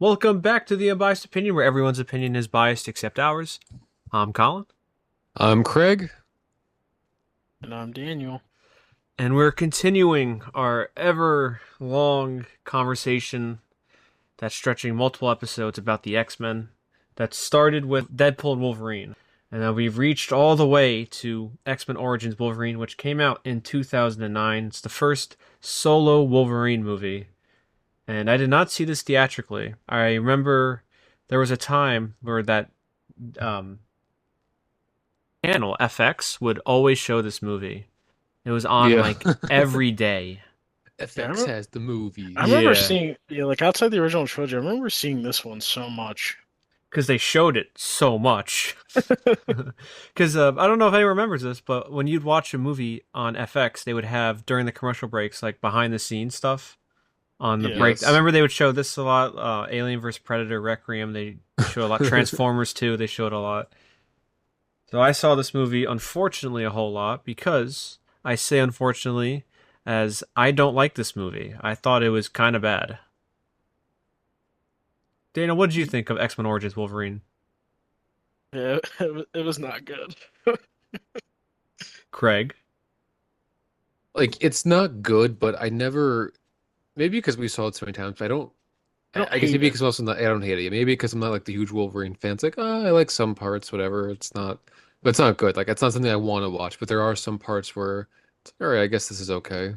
Welcome back to the Unbiased Opinion, where everyone's opinion is biased except ours. I'm Colin, I'm Craig. And I'm Daniel. and we're continuing our ever long conversation that's stretching multiple episodes about the X-Men that started with Deadpool and Wolverine. And now we've reached all the way to X-Men Origins Wolverine, which came out in 2009. It's the first solo Wolverine movie. And I did not see this theatrically. I remember there was a time where that um, channel, FX, would always show this movie. It was on Yeah. like every day. Yeah, FX has the I remember movies. Yeah, seeing, yeah, like outside the original trilogy, I remember seeing this one so much. because they showed it so much. Because I don't know if anyone remembers this, but when you'd watch a movie on FX, they would have during the commercial breaks like behind the scenes stuff on the Yeah. break. I Yes. remember they would show this a lot. Alien vs Predator, Requiem. They show a lot. Transformers 2. They showed a lot. So I saw this movie, unfortunately, a whole lot because I say unfortunately, as I don't like this movie. I thought it was kind of bad. Dana, what did you think of X Men Origins Wolverine? Yeah, it was not good. Craig? Like it's not good, but I never maybe because we saw it so many times, but I don't I don't I guess hate maybe it. because I'm also not I don't hate it. Maybe because I'm not like the huge Wolverine fan. It's like, oh, I like some parts, whatever. It's not but it's not good. Like it's not something I want to watch, but there are some parts where it's like, all right, I guess this is okay.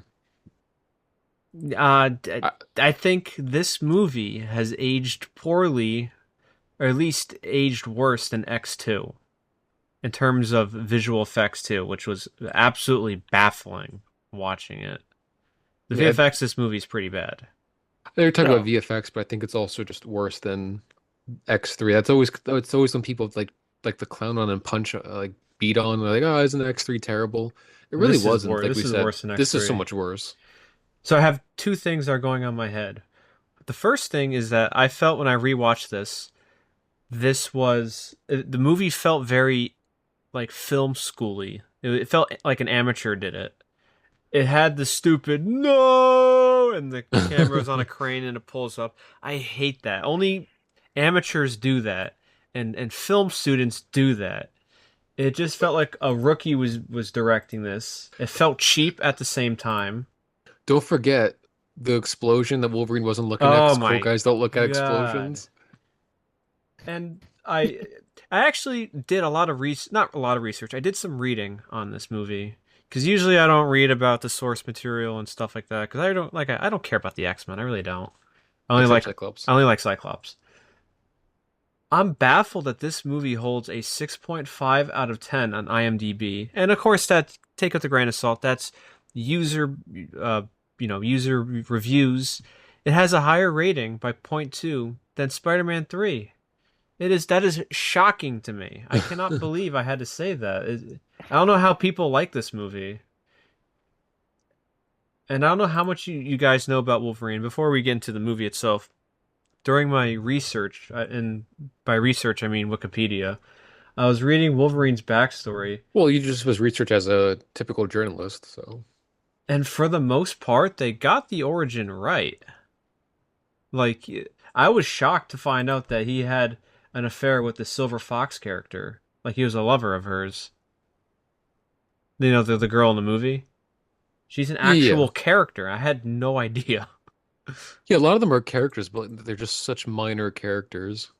Uh, I, I think this movie has aged poorly, or at least aged worse than X2 in terms of visual effects too, which was absolutely baffling watching it. The yeah, VFX this movie is pretty bad. they're talking about No. VFX, but I think it's also just worse than X3. That's always it's always when people like the clown on and punch like beat on. They're like, oh, isn't X3 terrible? It really This is wasn't. worse. Like we This is said, worse than this is so X3. much worse. So I have two things that are going on in my head. The first thing is that I felt when I rewatched this, the movie felt very like film schooly. It felt like an amateur did it. It had the stupid no, and the camera's on a crane and it pulls up. I hate that. Only amateurs do that, and film students do that. It just felt like a rookie was directing this. It felt cheap at the same time. Don't forget the explosion that Wolverine wasn't looking at Oh because cool my guys don't look at god. explosions. And I actually did a lot of not a lot of research. I did some reading on this movie because usually I don't read about the source material and stuff like that because I don't care about the X-Men. I really don't. I only Except like Cyclops. I only like Cyclops. I'm baffled that this movie holds a 6.5 out of 10 on IMDb. And of course that take it with a grain of salt. That's user uh user reviews. It has a higher rating by zero point 0.2 than Spider-Man 3. That is shocking to me. I cannot believe I had to say that. I don't know how people like this movie. And I don't know how much you guys know about Wolverine. Before we get into the movie itself, during my research, and by research I mean Wikipedia, I was reading Wolverine's backstory, Well, you just was research as a typical journalist, so and for the most part, they got the origin right. Like, I was shocked to find out that he had an affair with the Silver Fox character. Like, he was a lover of hers. You know, the girl in the movie. She's an yeah. actual character. I had no idea. Yeah, a lot of them are characters, but they're just such minor characters.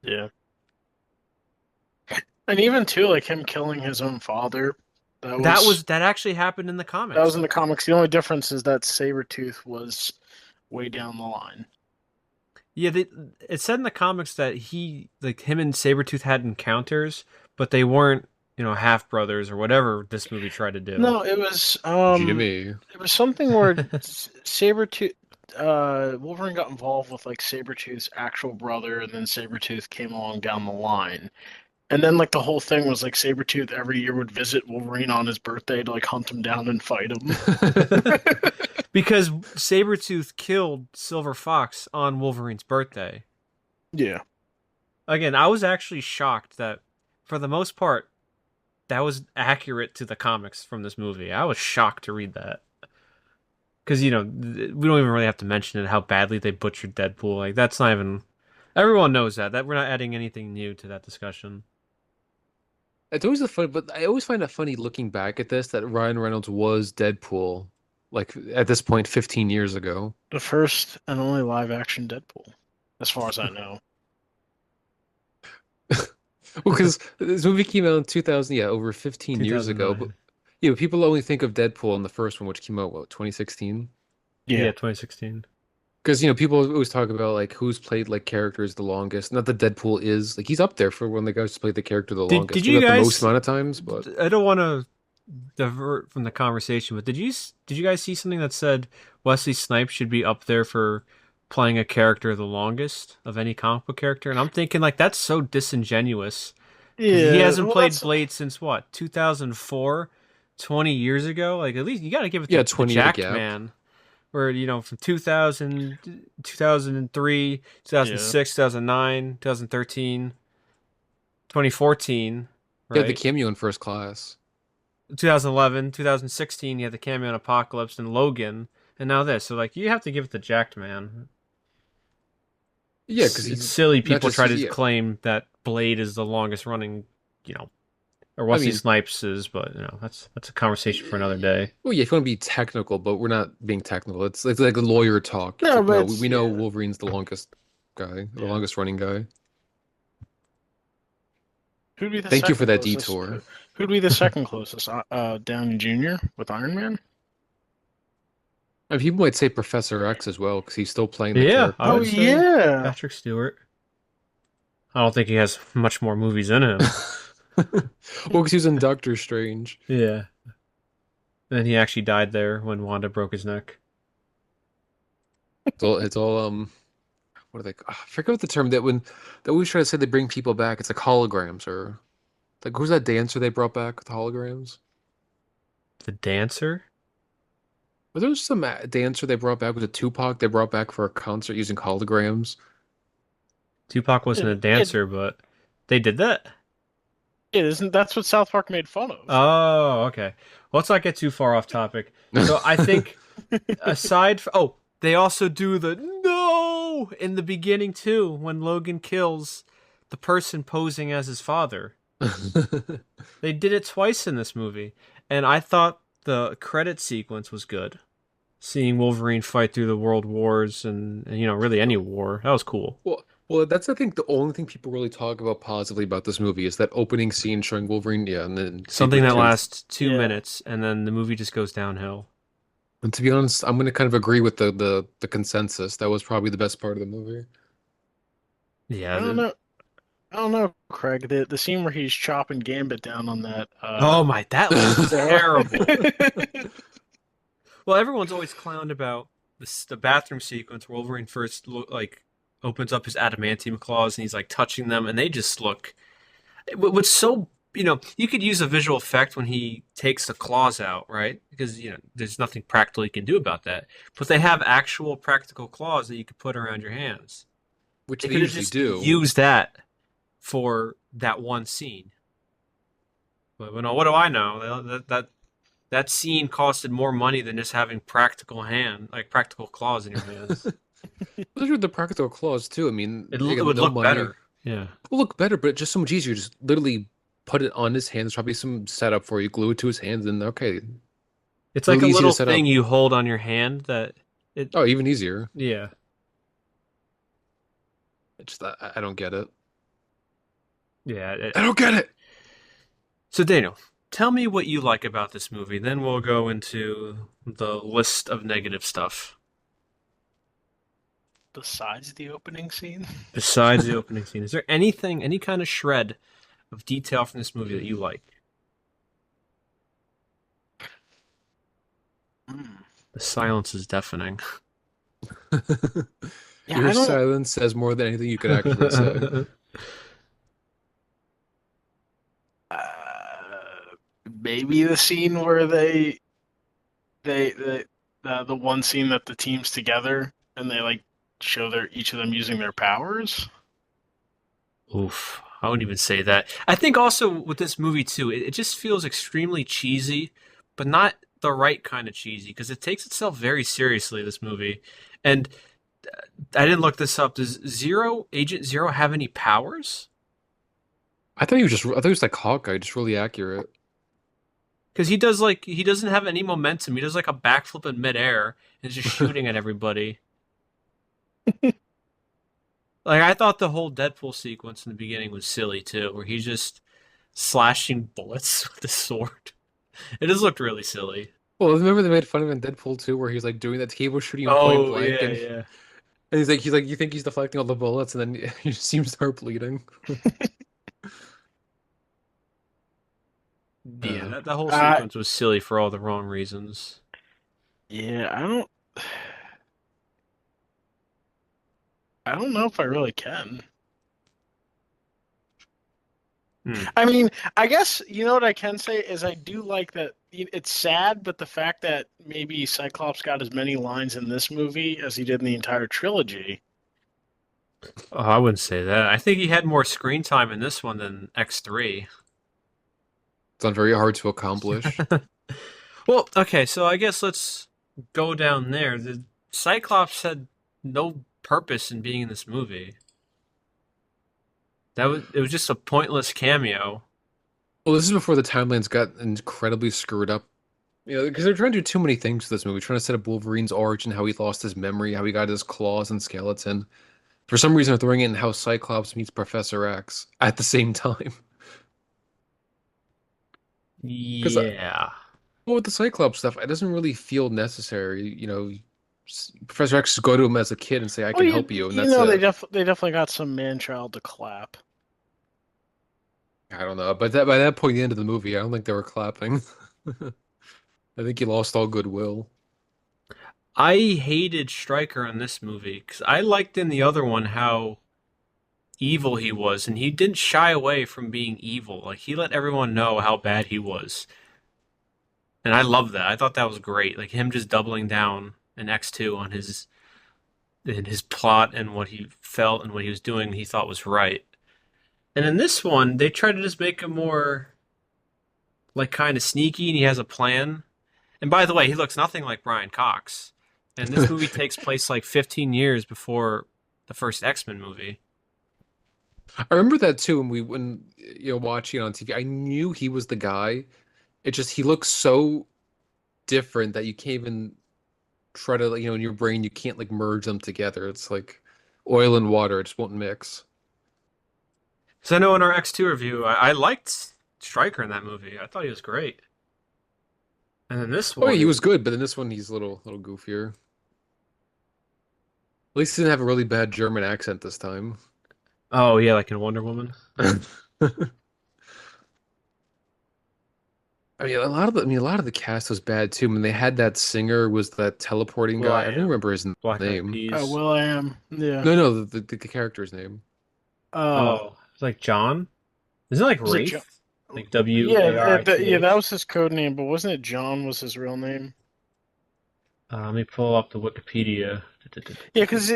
Yeah. And even too, like him killing his own father, that was That actually happened in the that was in comics. the comics. The only difference is that Sabretooth was way down the line. Yeah, it said in the comics that him and Sabretooth had encounters, but they weren't, half brothers or whatever this movie tried to do. No, Jimmy. it was something where Sabretooth Wolverine got involved with like Sabretooth's actual brother, and then Sabretooth came along down the line. And then like the whole thing was like Sabretooth every year would visit Wolverine on his birthday to like hunt him down and fight him. Because Sabretooth killed Silver Fox on Wolverine's birthday. Yeah. Again, I was actually shocked that for the most part that was accurate to the comics from this movie. I was shocked to read that. because we don't even really have to mention it how badly they butchered Deadpool. Like that's not even everyone knows that we're not adding anything new to that discussion. It's always a fun, but I always find it funny looking back at this that Ryan Reynolds was Deadpool, like at this point 15 years ago. The first and only live action Deadpool, as far as I know. Well, because this movie came out in 2000, yeah, over 15 years ago. But 2009. people only think of Deadpool in the first one, which came out, what, 2016? Yeah, Yeah. 2016. Because people always talk about like who's played like characters the longest. Not that Deadpool is like he's up there for one of the guys who played the character the Did longest. you Maybe not the most guys? amount of times, but I don't want to divert from the conversation, but did you guys see something that said Wesley Snipes should be up there for playing a character the longest of any comic book character? And I'm thinking like that's so disingenuous because he Yeah, hasn't well, played that's Blade since what 2004, 20 years ago. Like at least you got to give it yeah, to 20-year Jacked gap. Man, where from 2000, 2003, yeah. 2006, 2009, 2013, 2014, Yeah, the right? cameo in First Class. 2011, 2016, you had the cameo in Apocalypse and Logan, and now this. So like, you have to give it to Jacked Man. Yeah, because It's he's silly not people just try to yeah. claim that Blade is the longest running, you know, or I Wesley mean, Snipes is, but that's a conversation for another day. well, yeah, if you want to be technical, but we're not being technical. It's like a lawyer talk. It's No, like but no, it's we know yeah, Wolverine's the longest guy, the yeah. longest running guy. Who'd be the Thank you for second that closest? detour. Who'd be the second closest? Downey Jr. with Iron Man. And people might say Professor X as well because he's still playing the Yeah, I Oh would character. say yeah. Patrick Stewart. I don't think he has much more movies in him. Well, because he was in Doctor Strange. Yeah. And he actually died there when Wanda broke his neck. It's all what are they? I forget what the term that when they always try to say they bring people back. It's like holograms or like who's that dancer they brought back with holograms? The dancer? Was there some dancer they brought back? Was it Tupac they brought back for a concert using holograms? Tupac wasn't a It, dancer, but they did that. it isn't. That's what South Park made fun of. Oh, okay. Well, let's not get too far off topic. So I think they also do the no in the beginning too when Logan kills the person posing as his father. They did it twice in this movie, and I thought the credit sequence was good. Seeing Wolverine fight through the world wars and really any war. That was cool. Well, that's I think the only thing people really talk about positively about this movie is that opening scene showing Wolverine, yeah, and then Something that Sabretooth. lasts 2 minutes and then the movie just goes downhill. And to be honest, I'm gonna kind of agree with the consensus. That was probably the best part of the movie. I Yeah. don't know. I don't know, Craig. The scene where he's chopping Gambit down on that Oh my, that looks terrible. there. Well, everyone's always clowned about the bathroom sequence where Wolverine first like opens up his adamantium claws and he's like touching them, and they just look. What's so you could use a visual effect when he takes the claws out, right? Because there's nothing practical you can do about that. But they have actual practical claws that you could put around your hands. Which They they could have usually just do. used that for that one scene. But what do I know? That scene costed more money than just having practical claws in your hands. Those are the practical claws too. I mean, It again, would no look money. better. Yeah. It'll look better, but just so much easier. Just literally put it on his hands. Probably some setup for you. Glue it to his hands, and okay, It's like really a easy to little set thing up. you hold on your hand that it Oh, even easier. yeah. It's just I don't get it. Yeah. I don't get it. So Daniel, tell me what you like about this movie. Then we'll go into the list of negative stuff. Besides the opening scene. Besides the opening scene, is there anything, any kind of shred of detail from this movie that you like? Mm. The silence is deafening. Yeah, Your I don't. silence says more than anything you could actually say. Uh, Maybe the scene where they the one scene that the team's together and they like show each of them using their powers. Oof. I wouldn't even say that. I think also with this movie too, it just feels extremely cheesy, but not the right kind of cheesy because it takes itself very seriously, this movie. And I didn't look this up. Does Agent Zero have any powers? I thought he was like Hawkeye, just really accurate. Because he doesn't have any momentum. He does like a backflip in midair and is just shooting at everybody. Like I thought the whole Deadpool sequence in the beginning was silly too, where he's just slashing bullets with the sword. It just looked really silly. Well, remember they made fun of him in Deadpool 2 where he's like doing that cable shooting him point Oh blank yeah, and yeah, he's like, you think he's deflecting all the bullets, and then you see him start bleeding. yeah. Uh, That whole Uh, sequence was silly for all the wrong reasons. yeah, I don't know if I really can. Hmm. I mean, I guess you know what I can say is I do like that it's sad, but the fact that maybe Cyclops got as many lines in this movie as he did in the entire trilogy. Oh, I wouldn't say that. I think he had more screen time in this one than X3. it's not very hard to accomplish. Well, okay, so I guess let's go down there. The Cyclops had no purpose in being in this movie. It was just a pointless cameo. Well, this is before the timelines got incredibly screwed up. You know, because they're trying to do too many things with this movie, trying to set up Wolverine's origin, how he lost his memory, how he got his claws and skeleton. For some reason, they're throwing in how Cyclops meets Professor X at the same time. Because Yeah. well, with the Cyclops stuff, it doesn't really feel necessary. You know, Professor X just go to him as a kid and say, "I Well, can help you," and you that's know it. they definitely got some man-child to clap. I don't know, but that by that point, the end of the movie, I don't think they were clapping. I think he lost all goodwill. I hated Stryker in this movie because I liked in the other one how evil he was, and he didn't shy away from being evil. Like he let everyone know how bad he was. And I love that. I thought that was great. Like him just doubling down in X2 on his plot and what he felt and what he was doing he thought was right. And in this one, they try to just make him more like kind of sneaky and he has a plan. And by the way, he looks nothing like Brian Cox. And this movie takes place like 15 years before the first X-Men movie. I remember that too when you know watching it on TV. I knew he was the guy. It just he looks so different that you can't even try to in your brain you can't like merge them together. It's like oil and water. It just won't mix. So I know in our X2 review, I liked Stryker in that movie. I thought he was great. And then this Oh yeah, one he was is, good, but in this one he's a little goofier. At least he didn't have a really bad German accent this time. oh yeah, like in Wonder Woman. A lot of the cast was bad too. I mean, they had that singer was that teleporting Will guy. I I don't Am, remember his Black Eyed name. Peas. Will I am. Yeah. No, no, the character's name. Uh, Oh, it's like John. Isn't it like was it John? Wraith? Like W Yeah, A R I T yeah, that H. was his code name, but wasn't it John was his real name? Let me pull up the Wikipedia. Yeah, because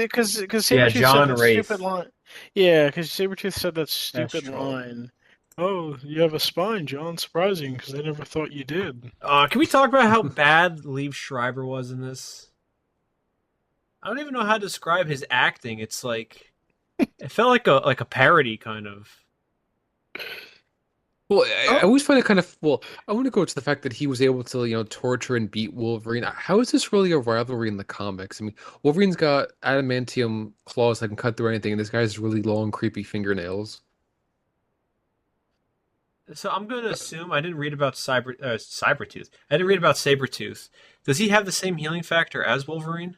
Yeah, Sabretooth said John that stupid Wraith. line. Yeah, because Sabretooth said that stupid Astral. line. Oh, you have a spine, John. Surprising, because I never thought you did. Can we talk about how bad Liev Schreiber was in this? I don't even know how to describe his acting. It's like it felt like a parody kind of. Well, I Oh, always find it kind of well. I want to go to the fact that he was able to, torture and beat Wolverine. How is this really a rivalry in the comics? I mean, Wolverine's got adamantium claws that can cut through anything, and this guy has really long, creepy fingernails. So I'm going to assume I didn't read about Cybertooth. I didn't read about Sabretooth. Does he have the same healing factor as Wolverine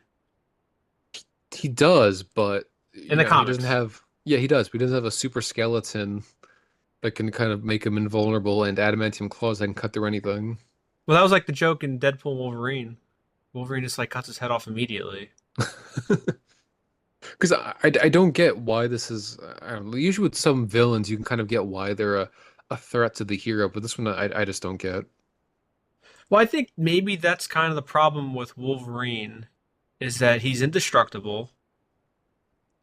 He does, but in the he doesn't comics? have. Yeah, he does. But he doesn't have a super skeleton that can kind of make him invulnerable and adamantium claws that can cut through anything. Well, that was like the joke in Deadpool and Wolverine. Wolverine just like cuts his head off immediately. Because I don't get why this is. I don't know, usually with some villains, you can kind of get why they're a threat to the hero, but this one I just don't get. Well, I think maybe that's kind of the problem with Wolverine is that he's indestructible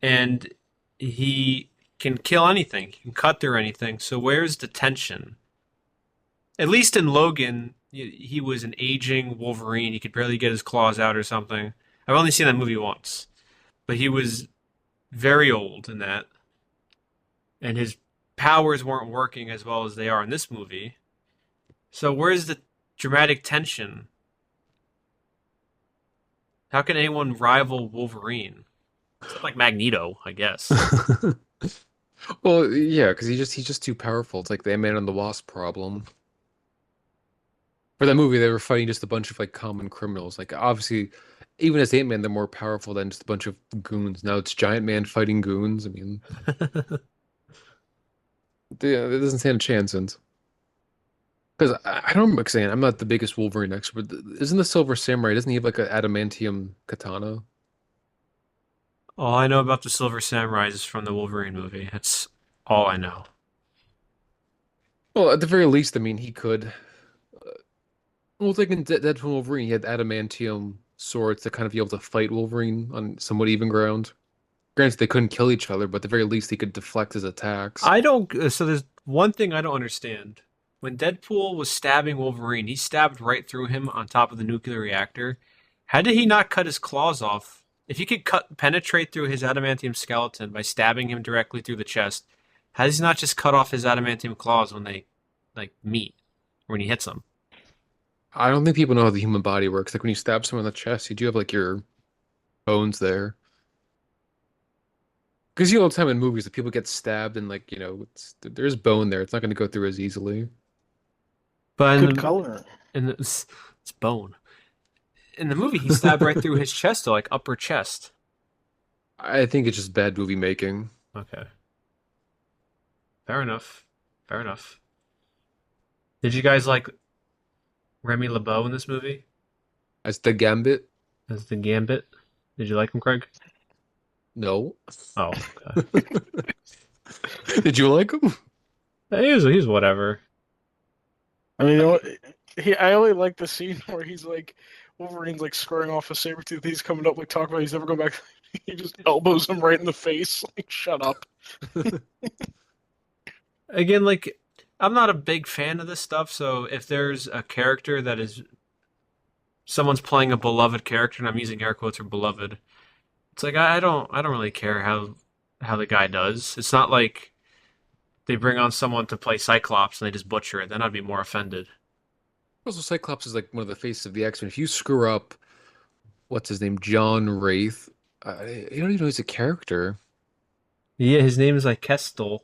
and he can kill anything, he can cut through anything. So where's the tension? At least in Logan, he was an aging Wolverine. He could barely get his claws out or something. I've only seen that movie once, but he was very old in that, and his powers weren't working as well as they are in this movie. So where's the dramatic tension? How can anyone rival Wolverine? Except like Magneto, I guess. Well, yeah, because he's just too powerful. It's like the Ant-Man and the Wasp problem. For that movie, they were fighting just a bunch of like common criminals. Like obviously, even as Ant-Man, they're more powerful than just a bunch of goons. Now it's Giant Man fighting goons. I mean, it doesn't stand a chance. And because I don't remember saying I'm not the biggest Wolverine expert. Isn't the Silver Samurai? Doesn't he have like an adamantium katana? All I know about the Silver Samurai is from the Wolverine movie. That's all I know. Well, at the very least, I mean, he could. Well, it's like in Deadpool Wolverine, he had adamantium swords to kind of be able to fight Wolverine on somewhat even ground. Granted, they couldn't kill each other, but at the very least, he could deflect his attacks. I don't. So there's one thing I don't understand. When Deadpool was stabbing Wolverine, he stabbed right through him on top of the nuclear reactor. How did he not cut his claws off? If he could penetrate through his adamantium skeleton by stabbing him directly through the chest, how does he not just cut off his adamantium claws when they like meet, when he hits them? I don't think people know how the human body works. Like when you stab someone in the chest, you do have like your bones there. Because you know all the time in movies that people get stabbed and like, there's bone there. It's not going to go through as easily. But Good color. it's bone. In the movie, he stabbed right through his chest, though, like upper chest. I think it's just bad movie making. Okay, fair enough. Fair enough. Did you guys like Remy LeBeau in this movie As the Gambit, as the Gambit? Did you like him, Craig? no. Oh, okay. Did you like him? He's whatever. I mean, you know what? I only like the scene where he's like, Wolverine's like squaring off a Sabretooth. He's coming up, like, talking about he's never going back. He just elbows him right in the face. Like, shut up. Again, like, I'm not a big fan of this stuff, so if there's a character that is someone's playing a beloved character, and I'm using air quotes for beloved, it's like I don't really care how the guy does. It's not like they bring on someone to play Cyclops and they just butcher it. Then I'd be more offended. Also, Cyclops is like one of the faces of the X-Men. If you screw up, what's his name? John Wraith. You don't even know he's a character. Yeah, his name is like Kestel.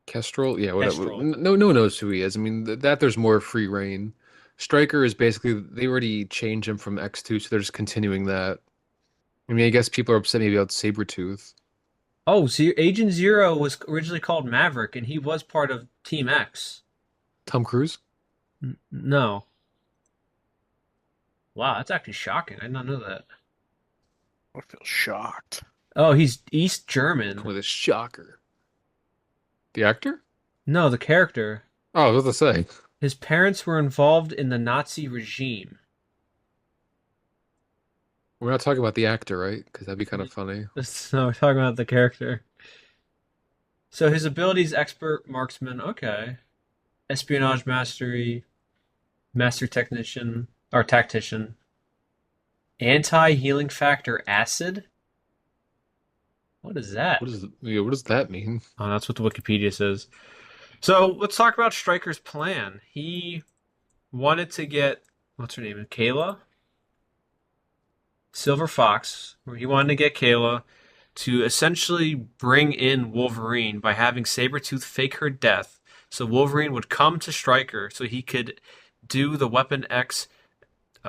Kestrel? Yeah, whatever. Kestrel. No one knows who he is. I mean, that there's more free reign. Stryker is basically, they already changed him from X2, so they're just continuing that. I mean, I guess people are upset maybe about Sabretooth. Oh, so Agent Zero was originally called Maverick, and he was part of Team X. Tom Cruise? No. Wow, that's actually shocking. I did not know that. I feel shocked. Oh, he's East German. With a shocker. The actor? No, the character. Oh, I was about to say. His parents were involved in the Nazi regime. We're not talking about the actor, right? Because that'd be kind of funny. So we're talking about the character. So his abilities: expert marksman. Okay. Espionage mastery, master technician or tactician. Anti-healing factor acid. What is that? What does that mean? Oh, that's what the Wikipedia says. So let's talk about Stryker's plan. He wanted to get what's her name? Kayla? Silver Fox. He wanted to get Kayla to essentially bring in Wolverine by having Sabretooth fake her death. So Wolverine would come to Stryker so he could do the Weapon X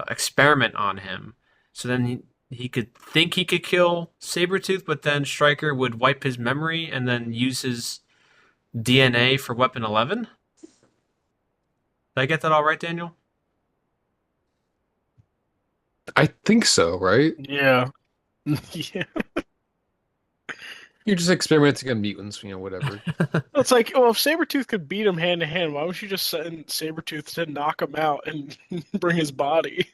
experiment on him. So then he could think he could kill Sabretooth, but then Stryker would wipe his memory and then use his DNA for Weapon 11? Did I get that all right, Daniel? I think so, right? Yeah. Yeah. You're just experimenting on mutants, whatever. It's like, well, if Sabretooth could beat him hand to hand, why would you just send Sabretooth to knock him out and bring his body?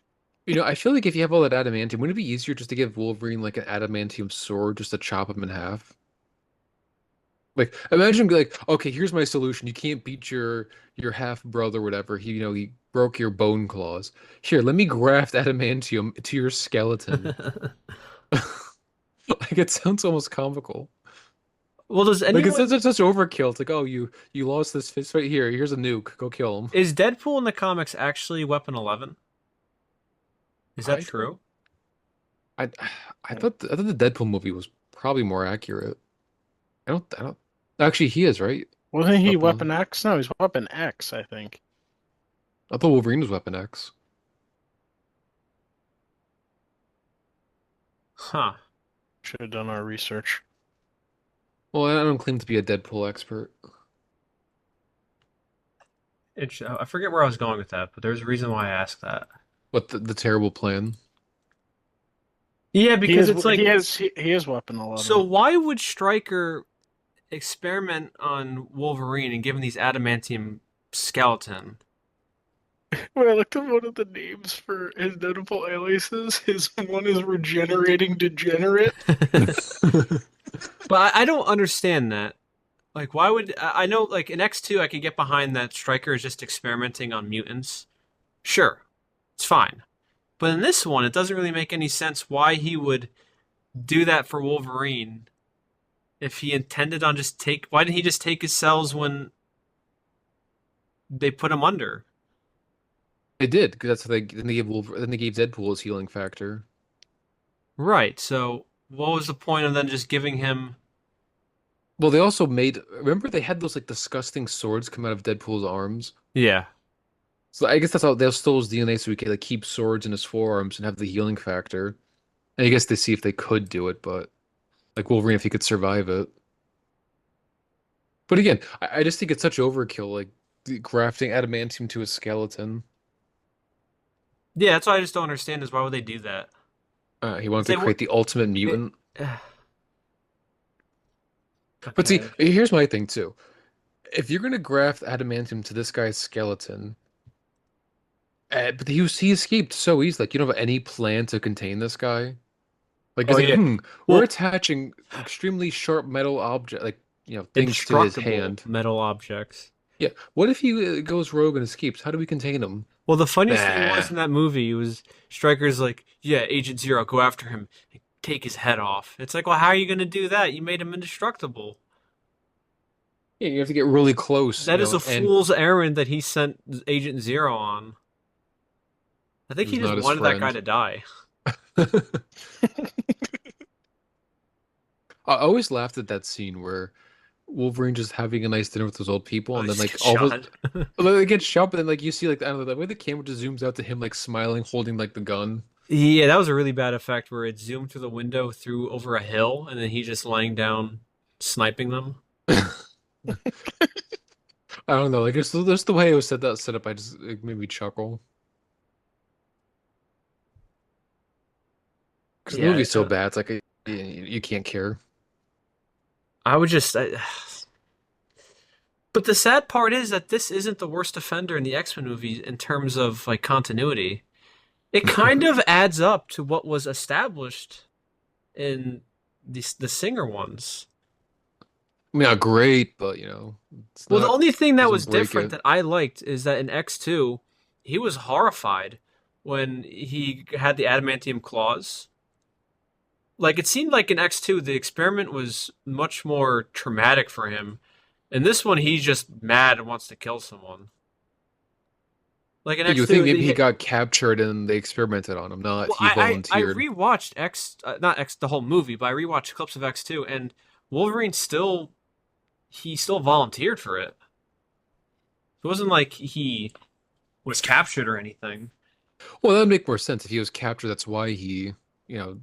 I feel like if you have all that adamantium, wouldn't it be easier just to give Wolverine like an adamantium sword just to chop him in half? Like imagine like, okay, here's my solution. You can't beat your half brother, whatever. He broke your bone claws. Here, let me graft adamantium to your skeleton. Like it sounds almost comical. Well, does Like it's anyone such overkill. It's like, oh, you lost this fist right here. Here's a nuke. Go kill him. is Deadpool in the comics actually Weapon 11? Is that I don't. true? I I thought the Deadpool movie was probably more accurate. I don't. Actually, he is right. Wasn't he Weapon. Weapon X? No, he's Weapon X, I think. I thought Wolverine was Weapon X. Huh. Should have done our research. Well, I don't claim to be a Deadpool expert. I forget where I was going with that, but there's a reason why I asked that. What the terrible plan? Yeah, He because is it's he like, is he is Weapon so 11. why would Stryker experiment on Wolverine and give him these adamantium skeleton? When I looked at one of the names for his notable aliases, his one is Regenerating Degenerate. But I don't understand that. Like, why would I know? Like in X2, I could get behind that Stryker is just experimenting on mutants. Sure, it's fine. But in this one, it doesn't really make any sense why he would do that for Wolverine if he intended on just take. Why didn't he just take his cells when they put him under? They did because that's what then they gave Deadpool his healing factor. Right. So what was the point of then just giving him? Well, they also made remember they had those like disgusting swords come out of Deadpool's arms. Yeah. So I guess that's how they'll steal his DNA so he can like keep swords in his forearms and have the healing factor. And I guess they see if they could do it, but like Wolverine if he could survive it. But again, I just think it's such overkill, like grafting adamantium to a skeleton. Yeah. That's what I just don't understand is why would they do that? He wanted to They would. create the ultimate mutant. But see, Okay. here's my thing too. If you're gonna graft adamantium to this guy's skeleton, but he escaped so easy. Like you don't have any plan to contain this guy. Like Oh it's like, yeah. we're Well, attaching extremely sharp metal object, like things to his indestructible hand. metal objects. Yeah. What if he goes rogue and escapes? How do we contain him? Well, the funniest thing Nah. was in that movie was Stryker's like, "Yeah, Agent Zero, go after him, take his head off." It's like, well, how are you going to do that? You made him indestructible. Yeah, you have to get really close, That is a and fool's errand that he sent Agent Zero on. I he think he was just not his wanted that guy friend. to die. I always laughed at that scene where Wolverine just having a nice dinner with those old people, Oh, and he then just like gets all of shot. they get shot, but then like you see like I don't know the way the camera just zooms out to him like smiling, holding like the gun. Yeah, that was a really bad effect where it zoomed through the window through over a hill, and then he just laying down, sniping them. I don't know, like just the way it was set up, I just it made me chuckle because the Yeah, movie's so bad. It's like you can't care. I would just. But the sad part is that this isn't the worst offender in the X-Men movies in terms of like continuity. It kind of adds up to what was established in the Singer ones. I mean, not great, but it's Well, the not only thing that doesn't was break different it. that I liked is that in X2, he was horrified when he had the adamantium claws. Like it seemed like in X2 the experiment was much more traumatic for him. In this one he's just mad and wants to kill someone. Like in You would think X2 maybe he got captured and they experimented on him, not well, he I volunteered. rewatched not X, the whole movie, but I rewatched clips of X2, and Wolverine still, he still volunteered for it. It wasn't like he was captured or anything. Well, that would make more sense if he was captured. That's why he, you know,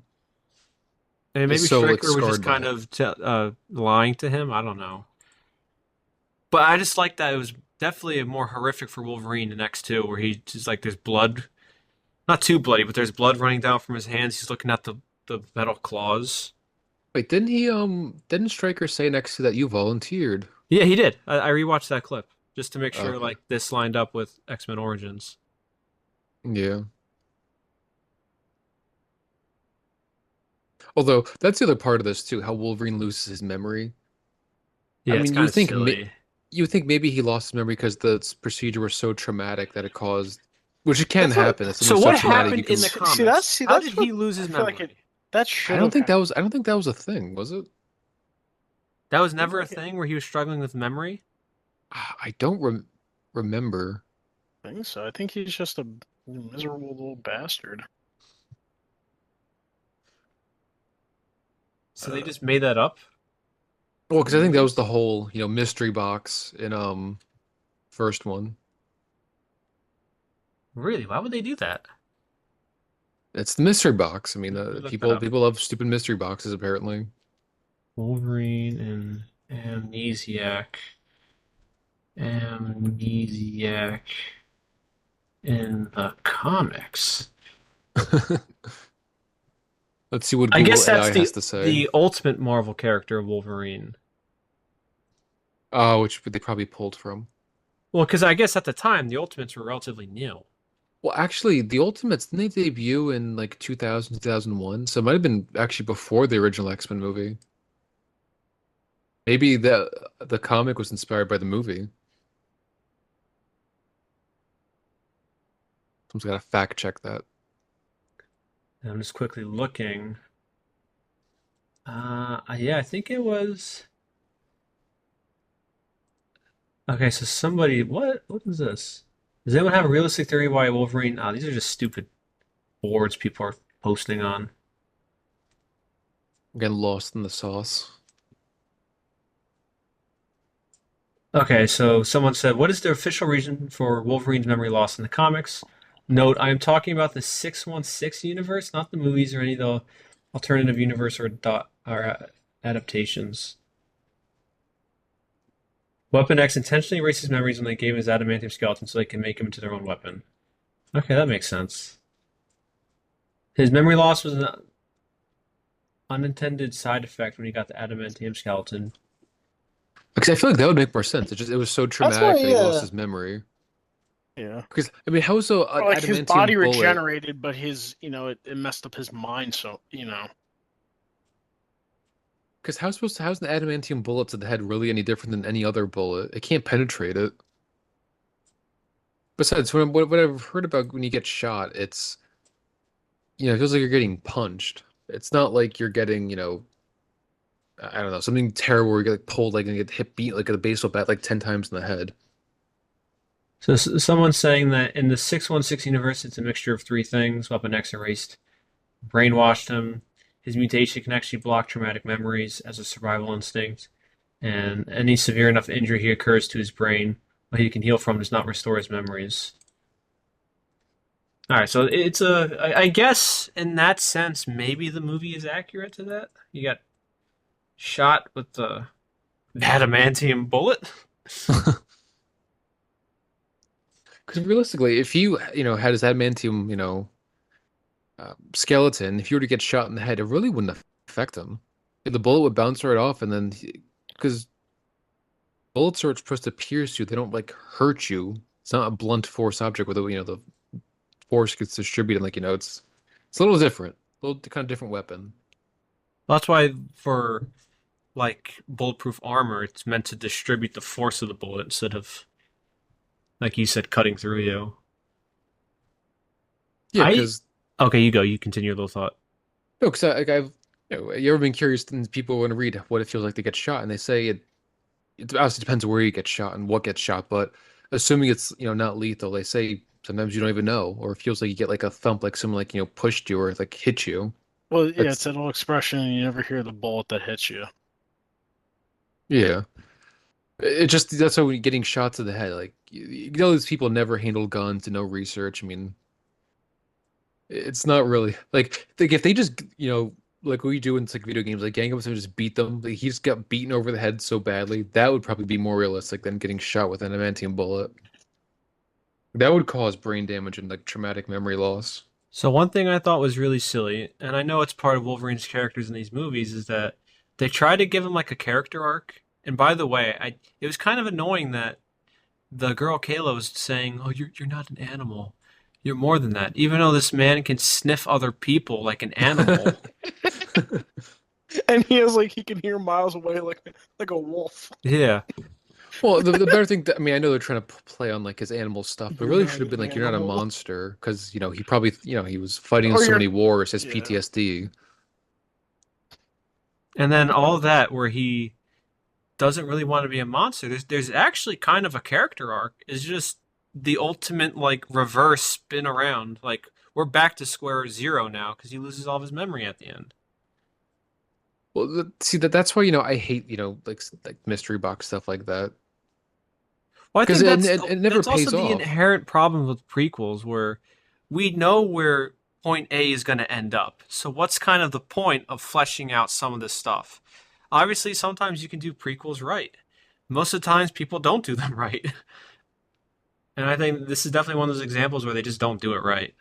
And is maybe so like Stryker was just scarred by kind it. of lying to him. I don't know. But I just like that it was definitely a more horrific for Wolverine in X2, where he just like there's blood, not too bloody, but there's blood running down from his hands. He's looking at the metal claws. Wait, didn't Stryker say next to that you volunteered? Yeah, he did. I rewatched that clip just to make sure Okay. like this lined up with X-Men Origins. Yeah. Although that's the other part of this too, how Wolverine loses his memory. I Yeah, it's mean, kind of silly. you would think maybe he lost his memory because the procedure was so traumatic that it caused, which it can That's what. happen. If So something's so what traumatic, you happened in can. the That's comics? see How that's did what he lose I his feel like it. memory? That I should don't have think that happened. was. I don't think that was a thing, was it? That was I feel never a like it. thing where he was struggling with memory? I don't remember. I think so. I think he's just a miserable little bastard. So they just made that up? Well, For the because I think that was movies? the whole, mystery box in first one. Really? Why would they do that? It's the mystery box. I mean, Let me look that people up. love stupid mystery boxes apparently. Wolverine and Amnesiac in the comics. Let's see what I Google guess that's AI the has to say. the ultimate Marvel character of Wolverine. Oh, which they probably pulled from. Well, because I guess at the time the Ultimates were relatively new. Well, actually, the Ultimates didn't they debut in like 2000, 2001? So it might have been actually before the original X-Men movie. Maybe the comic was inspired by the movie. Someone's got to fact check that. And I'm just quickly looking. Yeah, I think it was. Okay, so somebody, what is this? Does anyone have a realistic theory why Wolverine? These are just stupid boards people are posting on. I'm getting lost in the sauce. Okay, so someone said, "What is the official reason for Wolverine's memory loss in the comics?" Note, I am talking about the 616 universe, not the movies or any of the alternative universe or adaptations. Weapon X intentionally erases memories when they gave him his adamantium skeleton so they can make him into their own weapon. Okay, that makes sense. His memory loss was an unintended side effect when he got the adamantium skeleton. Because I feel like that would make more sense. It was so That's why, traumatic that he lost his memory. yeah. Because I mean, how is an Or like his body adamantium bullet? regenerated, but it messed up his mind. So. Because how's an adamantium bullet to the head really any different than any other bullet? It can't penetrate it. Besides, what I've heard about when you get shot, it's it feels like you're getting punched. It's not like you're getting I don't know, something terrible where you get like pulled like and get hit beat like a baseball bat like 10 times in the head. So someone's saying that in the 616 universe, it's a mixture of three things. Weapon X erased, brainwashed him. His mutation can actually block traumatic memories as a survival instinct. And any severe enough injury he occurs to his brain, what he can heal from does not restore his memories. All right, so I guess in that sense, maybe the movie is accurate to that. You got shot with the adamantium bullet. Because realistically, if had his adamantium, skeleton, if you were to get shot in the head, it really wouldn't affect him. The bullet would bounce right off, and then because bullets are supposed to pierce you, they don't like hurt you. It's not a blunt force object where the force gets distributed. Like it's a little different, a little kind of different weapon. That's why for like bulletproof armor, it's meant to distribute the force of the bullet instead of, like you said, cutting through you. Yeah, I because Okay, you go. You continue your little thought. no, because like I've you ever been curious? And people want to read what it feels like to get shot, and they say it obviously depends where you get shot and what gets shot, but assuming it's not lethal, they say sometimes you don't even know, or it feels like you get like a thump, like someone like pushed you or like hit you. Well, yeah, it's That's that old expression. You never hear the bullet that hits you. yeah. It just that's how getting shot to the head. Like these people never handle guns and no research. I mean, it's not really like if they just like we do in like video games, like gang ups and just beat them. Like he just got beaten over the head so badly. That would probably be more realistic than getting shot with an adamantium bullet. That would cause brain damage and like traumatic memory loss. So one thing I thought was really silly, and I know it's part of Wolverine's characters in these movies, is that they try to give him like a character arc. And by the way, it was kind of annoying that the girl Kayla was saying, "Oh, you're not an animal. You're more than that." Even though this man can sniff other people like an animal. And he can hear miles away like a wolf. Yeah. Well, the better thing that, I mean, I know they're trying to play on like his animal stuff, but it You're really not should have been an like you're not a animal. monster because he probably he was fighting in Or so you're many wars, his yeah. PTSD. And then all that where he doesn't really want to be a monster. There's actually kind of a character arc. Is just the ultimate like reverse spin around. Like we're back to square zero now because he loses all of his memory at the end. Well, see that's why I hate like mystery box stuff like that Well, I because think it never that's also pays the off. inherent problem with prequels where we know where point A is going to end up. So what's kind of the point of fleshing out some of this stuff? Obviously, sometimes you can do prequels right. Most of the times, people don't do them right. And I think this is definitely one of those examples where they just don't do it right.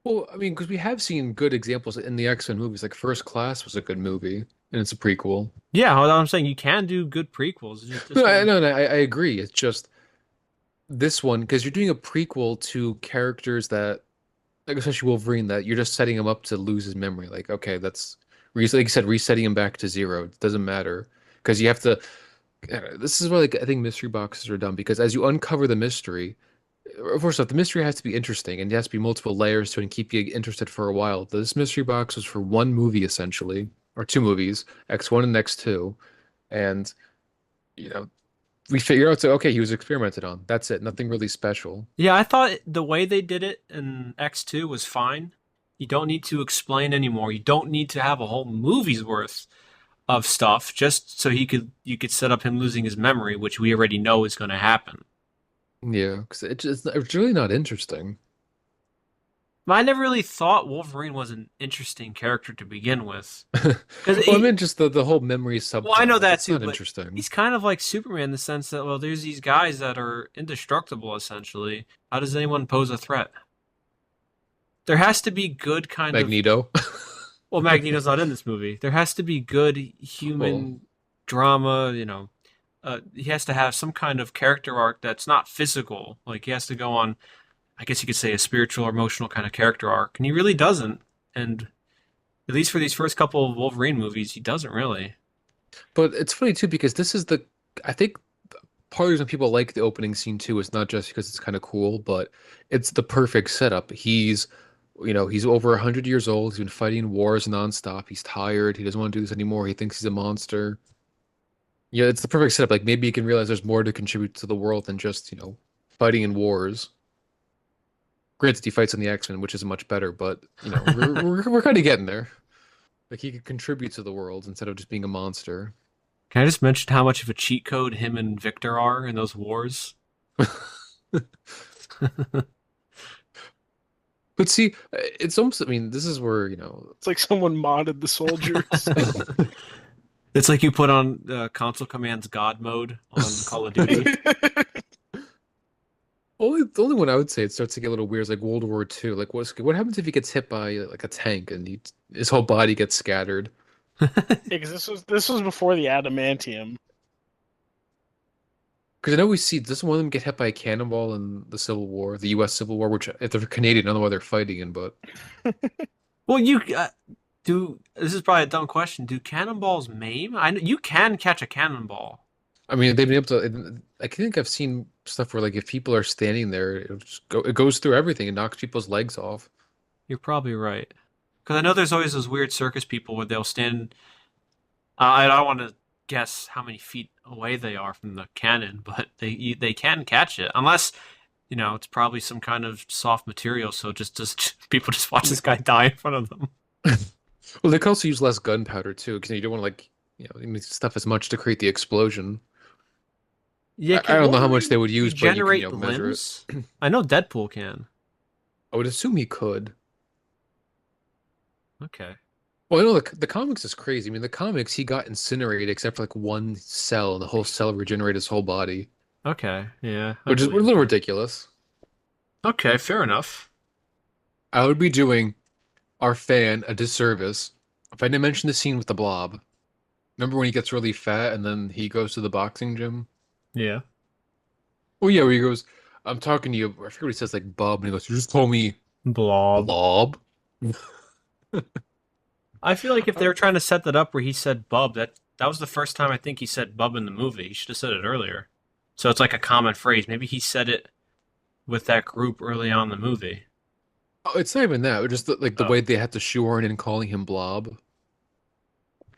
Well, I mean, because we have seen good examples in the X-Men movies. Like First Class was a good movie, and it's a prequel. Yeah, I'm saying you can do good prequels. It's just this No, one. I agree. It's just this one because you're doing a prequel to characters that, like especially Wolverine, that you're just setting him up to lose his memory. Like, okay, like you said, resetting him back to zero. It doesn't matter because you have to. This is why like I think mystery boxes are dumb because as you uncover the mystery, first off, the mystery has to be interesting and there has to be multiple layers to it and keep you interested for a while. This mystery box was for one movie essentially, or two movies, X1 and X2, and you know we figure out so okay, he was experimented on. That's it. Nothing really special. Yeah, I thought the way they did it in X2 was fine. You don't need to explain anymore. You don't need to have a whole movie's worth of stuff just so you could set up him losing his memory, which we already know is going to happen. Yeah, because it's really not interesting. But I never really thought Wolverine was an interesting character to begin with. Because Well, I mean, just the whole memory well, I subplot. know Like, that it's too, not but interesting. he's kind of like Superman in the sense that, well, there's these guys that are indestructible, essentially. How does anyone pose a threat? There has to be good kind of, Magneto. well, Magneto's not in this movie. There has to be good Well, human drama, you know. He has to have some kind of character arc that's not physical. Like, he has to go on, I guess you could say, a spiritual or emotional kind of character arc. And he really doesn't. And at least for these first couple of Wolverine movies, he doesn't really. but it's funny too because this is I think part of the reason people like the opening scene too is not just because it's kind of cool, but it's the perfect setup. He's over 100 years old. He's been fighting wars nonstop. He's tired. He doesn't want to do this anymore. He thinks he's a monster. Yeah, it's the perfect setup. Like maybe he can realize there's more to contribute to the world than just, fighting in wars. Granted, he fights in the X-Men, which is much better, but we're kind of getting there. Like he could contribute to the world instead of just being a monster. Can I just mention how much of a cheat code him and Victor are in those wars? But see, it's almost, I mean, this is where, It's like someone modded the soldiers. It's like you put on console commands God mode on Call of Duty. the only one I would say it starts to get a little weird is like World War II. Like what happens if he gets hit by like a tank and his whole body gets scattered? Because this was before the adamantium. Because I know we see doesn't one of them get hit by a cannonball in the Civil War, the U.S. Civil War, which if they're Canadian, I don't know why they're fighting in, but Well, you do. This is probably a dumb question. Do cannonballs maim? I know you can catch a cannonball. I mean they've been able to. I think I've seen stuff where like if people are standing there, it goes through everything and knocks people's legs off. You're probably right. Because I know there's always those weird circus people where they'll stand. I don't want to guess how many feet away they are from the cannon, but they can catch it unless it's probably some kind of soft material. So just people just watch this guy die in front of them. Well, they can also use less gunpowder too, because you don't want to like stuff as much to create the explosion. Yeah, I can don't know how much they Wolverine would use, but you can, regenerate measure it. limbs? I know Deadpool can. I would assume he could. Okay. Well, I know the comics is crazy. I mean, the comics he got incinerated except for like one cell, and the whole cell regenerated his whole body, Okay. Yeah, I which is a believe little that. ridiculous. Okay, fair enough. I would be doing our fan a disservice if I didn't mention the scene with the blob. Remember when he gets really fat and then he goes to the boxing gym? Yeah. Oh yeah, where he goes, "I'm talking to you." I forget what he says, like Bob, and he goes, "You just told me Blob. blob." I feel like if they were trying to set that up where he said bub, that was the first time I think he said bub in the movie. He should have said it earlier. So it's like a common phrase. Maybe he said it with that group early on in the movie. Oh, it's not even that. Just like the way Oh, they had to shoehorn in calling him Blob.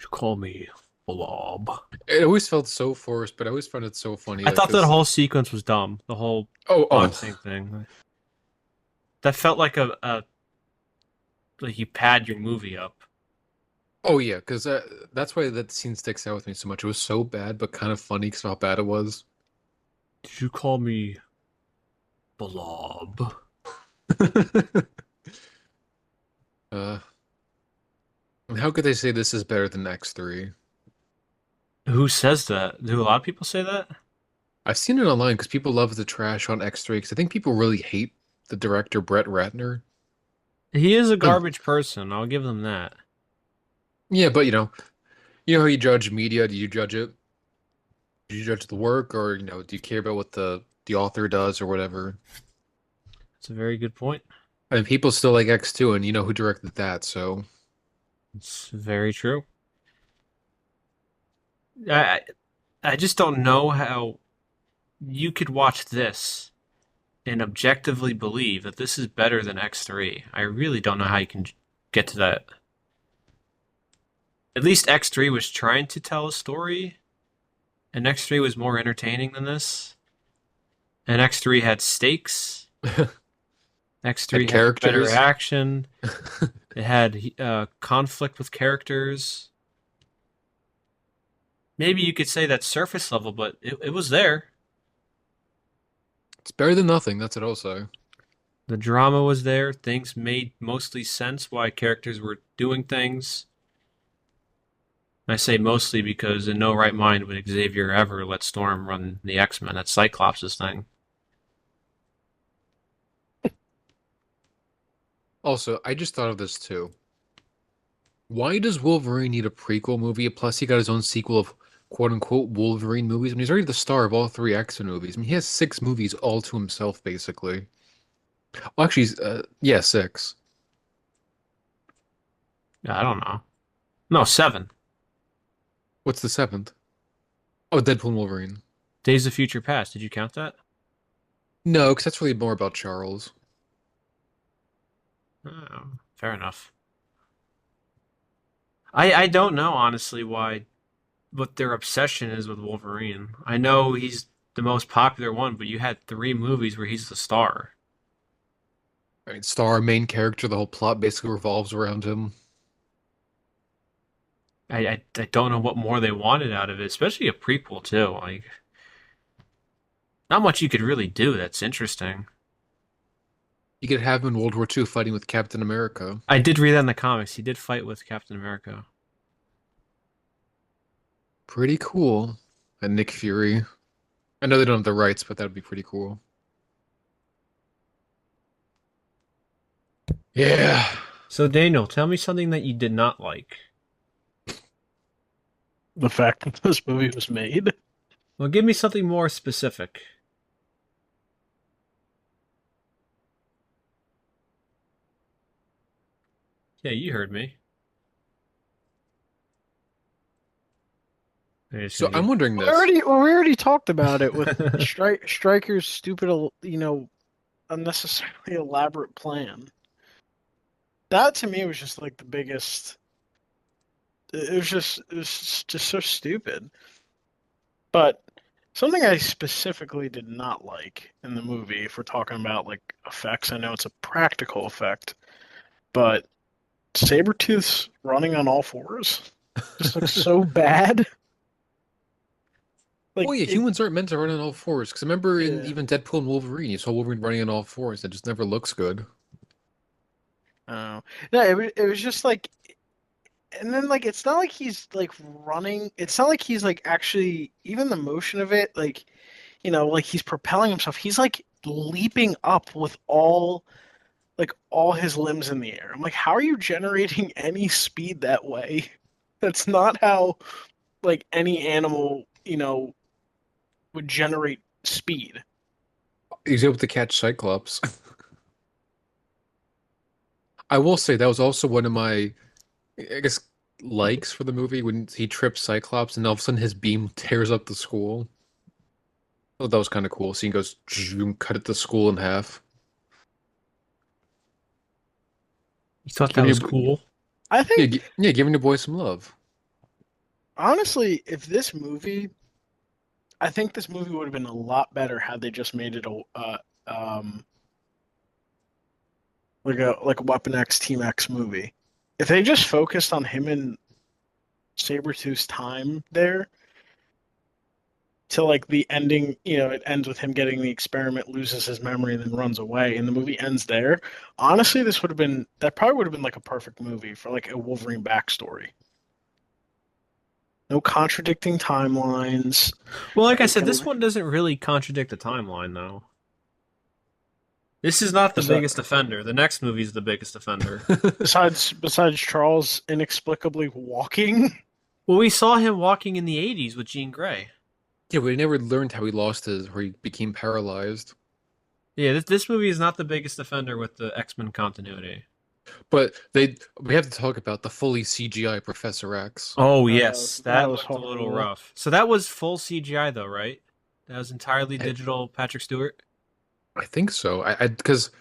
you call me Blob. It always felt so forced, but I always found it so funny. I Like, thought that cause whole sequence was dumb. The whole oh, boxing thing. That felt like a like you pad your movie up. oh yeah, because that's why that scene sticks out with me so much. It was so bad, but kind of funny because how bad it was. Did you call me Blob? uh, and how could they say this is better than X3? Who says that? Do a lot of people say that? I've seen it online because people love the trash on X3 because I think people really hate the director Brett Ratner. He is a And garbage person. I'll give them that. yeah, but you know how you judge media? Do you judge it? Do you judge the work, or do you care about what the author does or whatever? That's a very good point. I mean, people still like X2, and you know who directed that, so It's very true. I I just don't know how you could watch this and objectively believe that this is better than X3. I really don't know how you can get to that. At least X3 was trying to tell a story, and X3 was more entertaining than this. And X3 had stakes. had X3 had better characters. action. It had conflict with characters. Maybe you could say that's surface level, but it was there. It's better than nothing, that's what I'll say. The drama was there. Things made mostly sense why characters were doing things. I say mostly because in no right mind would Xavier ever let Storm run the X-Men. That's Cyclops' thing. Also, I just thought of this too. Why does Wolverine need a prequel movie? Plus, he got his own sequel of quote unquote Wolverine movies. I mean, he's already the star of all three X-Men movies. I mean, he has six movies all to himself, basically. Well, actually, yeah, six. I don't know. No, 7. What's the seventh? Oh, Deadpool and Wolverine. Days of Future Past. Did you count that? No, because that's really more about Charles. Oh, fair enough. I don't know honestly why what their obsession is with Wolverine. I know he's the most popular one, but you had 3 movies where he's the star. I mean, star, main character, the whole plot basically revolves around him. I don't know what more they wanted out of it, especially a prequel too. Like, not much you could really do that's interesting. You could have him in World War II fighting with Captain America. I did read that in the comics. He did fight with Captain America. Pretty cool. And Nick Fury. I know they don't have the rights, but that would be pretty cool. Yeah. So Daniel, tell me something that you did not like. The fact that this movie was made. Well, give me something more specific. Yeah, you heard me. You're just So gonna I'm give. wondering We this. already, well, we already talked about it with Stryker's stupid, unnecessarily elaborate plan. That to me was just like the biggest. It was just so stupid. But something I specifically did not like in the movie, if we're talking about like effects, I know it's a practical effect, but Sabretooth's running on all fours just looks so bad. Oh Like yeah, it, humans aren't meant to run on all fours. Because I remember in yeah. even Deadpool and Wolverine, you saw Wolverine running on all fours. It just never looks good. Oh. No, it was just like, and then like it's not like he's like running. It's not like he's like actually even the motion of it, like like he's propelling himself. He's like leaping up with all his limbs in the air. I'm like, how are you generating any speed that way? That's not how like any animal, would generate speed. He's able to catch Cyclops. I will say that was also one of my I guess likes for the movie when he trips Cyclops and all of a sudden his beam tears up the school. Oh, that was kind of cool. Scene goes, zoom, cut it the school in half. You thought that Giving was your cool? I yeah, think yeah, giving your boy some love. honestly, if this movie, I think this movie would have been a lot better had they just made it um like a Weapon X Team X movie. If they just focused on him and Sabretooth's time there till like the ending, it ends with him getting the experiment, loses his memory, and then runs away, and the movie ends there. Honestly, that probably would have been like a perfect movie for like a Wolverine backstory. No contradicting timelines. Well, like I Like said, this everybody, one doesn't really contradict the timeline, though. This is not the is that biggest offender. The next movie's the biggest offender. besides Charles inexplicably walking? Well, we saw him walking in the 80s with Jean Grey. Yeah, but he never learned how he lost his, or he became paralyzed. Yeah, this movie is not the biggest offender with the X-Men continuity. But we have to talk about the fully CGI Professor X. Oh, yes, That that was looked a little horrible. rough. So that was full CGI, though, right? That was entirely I, digital Patrick Stewart? I think so. I because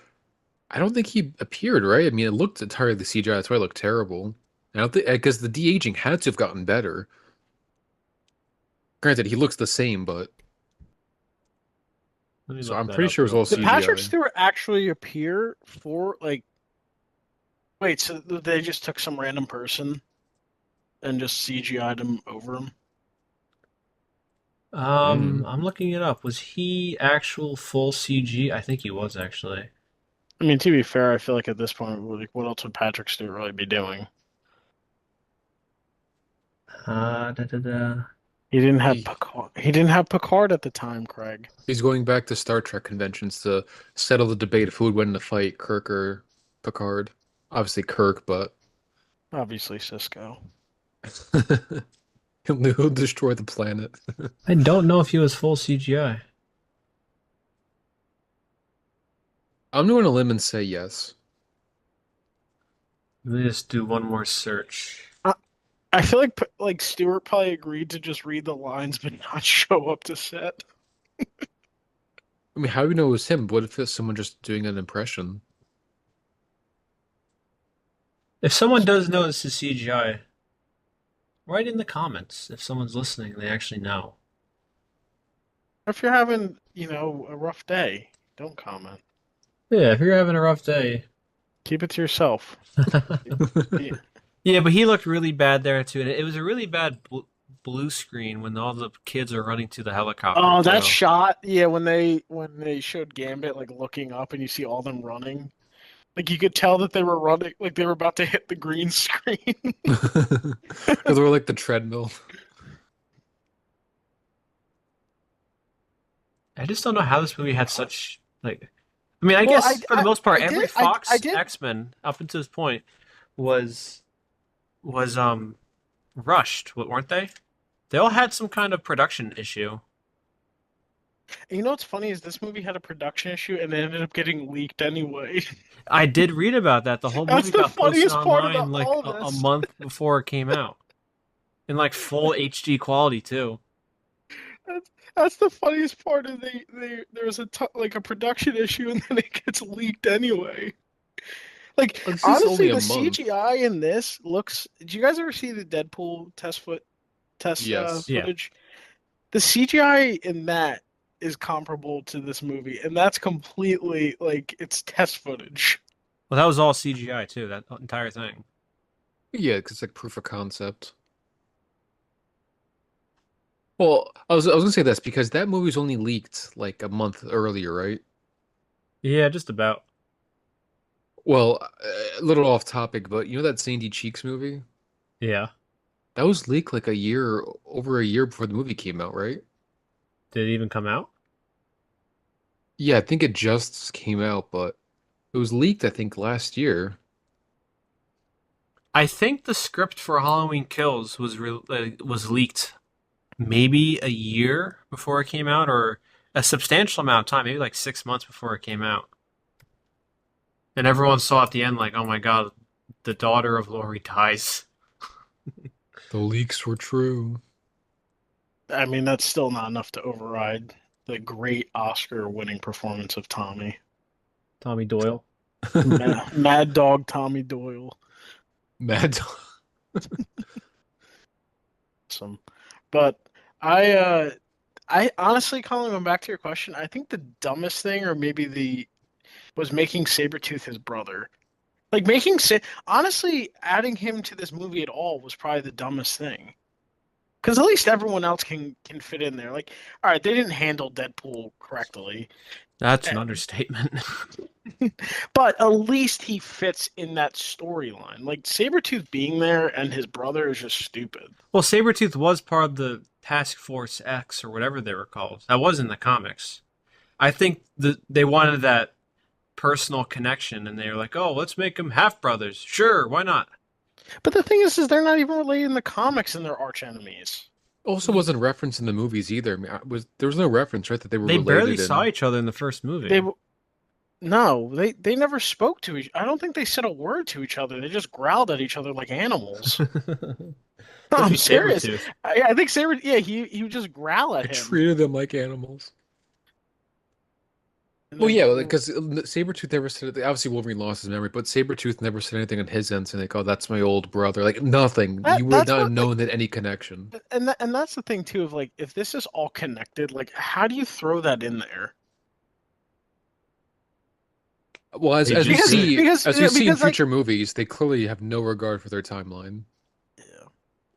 I don't think he appeared, right? I mean, it looked entirely CGI. That's why it looked terrible. I don't think because the de-aging had to have gotten better. Granted, he looks the same, but Let me so look I'm that pretty up sure it was real all Did quick. Patrick CGI. Stewart actually appear for like? Wait, so they just took some random person and just CGI'd him over him? Mm. I'm looking it up. Was he actual full CG? I think he was actually. I mean, to be fair, I feel like at this point, like, what else would Patrick Stewart really be doing? Da, da, da. He didn't have He, Picard. He didn't have Picard at the time, Craig. he's going back to Star Trek conventions to settle the debate of who would win in a fight, Kirk or Picard. Obviously Kirk, but Obviously, Cisco. he'll destroy the planet. I don't know if he was full CGI. I'm going to limb and say yes. Let me just do one more search. I, I feel like Stewart probably agreed to just read the lines but not show up to set. I mean, how do you know it was him? What if it's someone just doing an impression? If someone does know this is CGI, write in the comments. If someone's listening, they actually know. If you're having, a rough day, don't comment. Yeah, if you're having a rough day. Keep it to yourself. Yeah. Yeah, but he looked really bad there too, and it was a really bad blue screen when all the kids are running to the helicopter Oh, that too. shot, yeah, when they showed Gambit like looking up and you see all them running. Like you could tell that they were running, like they were about to hit the green screen. Because we're like the treadmill. I just don't know how this movie had such like. I mean, I Well, guess for the most part, I every did, I Fox did. X-Men up until this point was was rushed, weren't they? They all had some kind of production issue. You know what's funny is this movie had a production issue and it ended up getting leaked anyway. I did read about that. The whole That's movie the got posted funniest part online about like all a this. month before it came out, in like full HD quality too. That's the funniest part. Is there was like a production issue and then it gets leaked anyway. Like This is only honestly, a the month. CGI in this looks. Did you guys ever see the Deadpool test Yes. Yeah. footage? The CGI in that is comparable to this movie, and that's completely like it's test footage. Well, that was all CGI too. That entire thing. Yeah, because it's like proof of concept. Well, I was gonna say this because that movie's only leaked like a month earlier, right? Yeah, just about. Well, a little off topic, but you know that Sandy Cheeks movie? Yeah. That was leaked like over a year before the movie came out, right? Did it even come out? Yeah, I think it just came out, but it was leaked, I think, last year. I think the script for Halloween Kills was leaked maybe a year before it came out, or a substantial amount of time, maybe like 6 months before it came out. And everyone saw at the end like, oh my god, the daughter of Laurie dies. The leaks were true. I mean, that's still not enough to override the great Oscar-winning performance of Tommy. Tommy Doyle. Mad Dog Tommy Doyle. Mad. Some, but I I honestly, Colin, going back to your question, I think the dumbest thing, or maybe the was making Sabretooth his brother. Like honestly, adding him to this movie at all was probably the dumbest thing. Because at least everyone else can fit in there. Like, all right, they didn't handle Deadpool correctly, That's eh, an understatement. but at least he fits in that storyline. Like Sabretooth being there and his brother is just stupid. Well, Sabretooth was part of the Task Force X or whatever they were called. That was in the comics. I think they wanted that personal connection, and they were like, "Oh, let's make them half brothers. Sure, why not?" But the thing is they're not even related in the comics, and they're arch enemies. Also wasn't referenced in the movies either. I mean, there was no reference, right, that they were They barely related saw and each other in the first They movie. No, they never spoke to each. I don't think they said a word to each other. They just growled at each other like animals. No, I'm Especially serious. Sabretooth. I think Saber. Yeah, he would just growl at I him, treated them like animals. and Well, then yeah, because Sabretooth never said obviously Wolverine lost his memory, but Sabretooth never said anything on his end saying like, "Oh, that's my old brother." Like nothing. You would that's not have what like, known that any connection. and that's the thing too of like if this is all connected, like how do you throw that in there? Well, They just Because did. as we see in like future movies, they clearly have no regard for their timeline. yeah.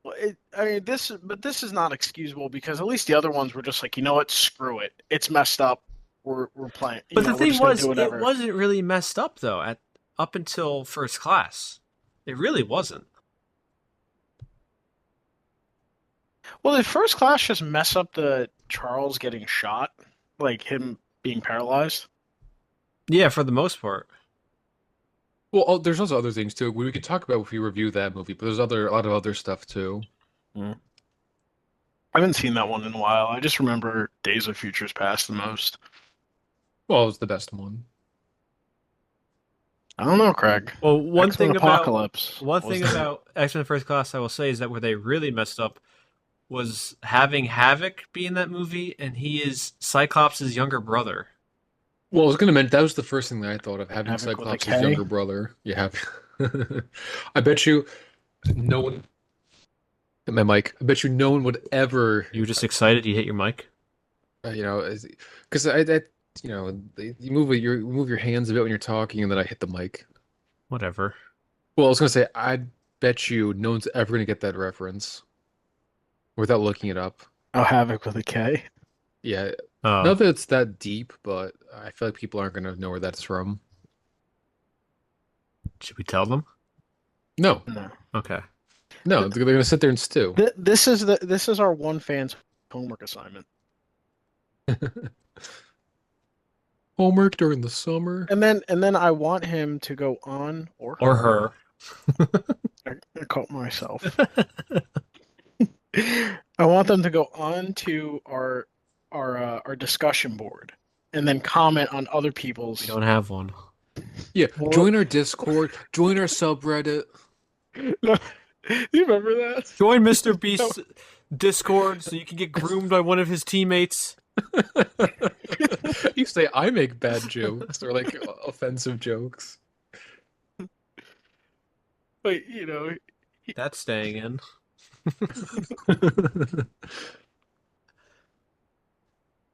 Well, I mean this is not excusable because at least the other ones were just like you know what, screw it, it's messed up. We're playing, But the we're thing just gonna was, do it whatever. wasn't really messed up though. At up until First Class, it really wasn't. Well, did First Class just mess up the Charles getting shot, like him being paralyzed? Yeah, for the most part. Well, there's also other things too. We could talk about if we review that movie, but there's a lot of other stuff too. Mm. I haven't seen that one in a while. I just remember Days of Futures Past the most. Well, it's the best one. I don't know, Craig. Well, X-Men Apocalypse one was thing the about X-Men First Class I will say is that where they really messed up was having Havoc be in that movie, and he is Cyclops' younger brother. Well, I was gonna mention that was the first thing that I thought of having Havoc with a Cyclops' K. younger brother. You have. I bet you no one. My mic. I bet you no one would ever. You were just excited you hit your mic? You know, because you know, you move your hands a bit when you're talking, and then I hit the mic. Whatever. Well, I was gonna say, I bet you no one's ever gonna get that reference without looking it up. Oh, Havoc with a K. Yeah, Oh, not that it's that deep, but I feel like people aren't gonna know where that's from. should we tell them? No, No. Okay. no, they're gonna sit there and stew. This is our one fan's homework assignment. Homework during the summer. And then I want him to go on or Or her. her. I caught myself. I want them to go on to our discussion board and then comment on other We people's. don't have one. Yeah, Well, join our Discord, join our subreddit. no, you remember that? Join Mr. Beast's Discord so you can get groomed by one of his teammates. You say I make bad jokes or like offensive jokes. But you know, That's staying in.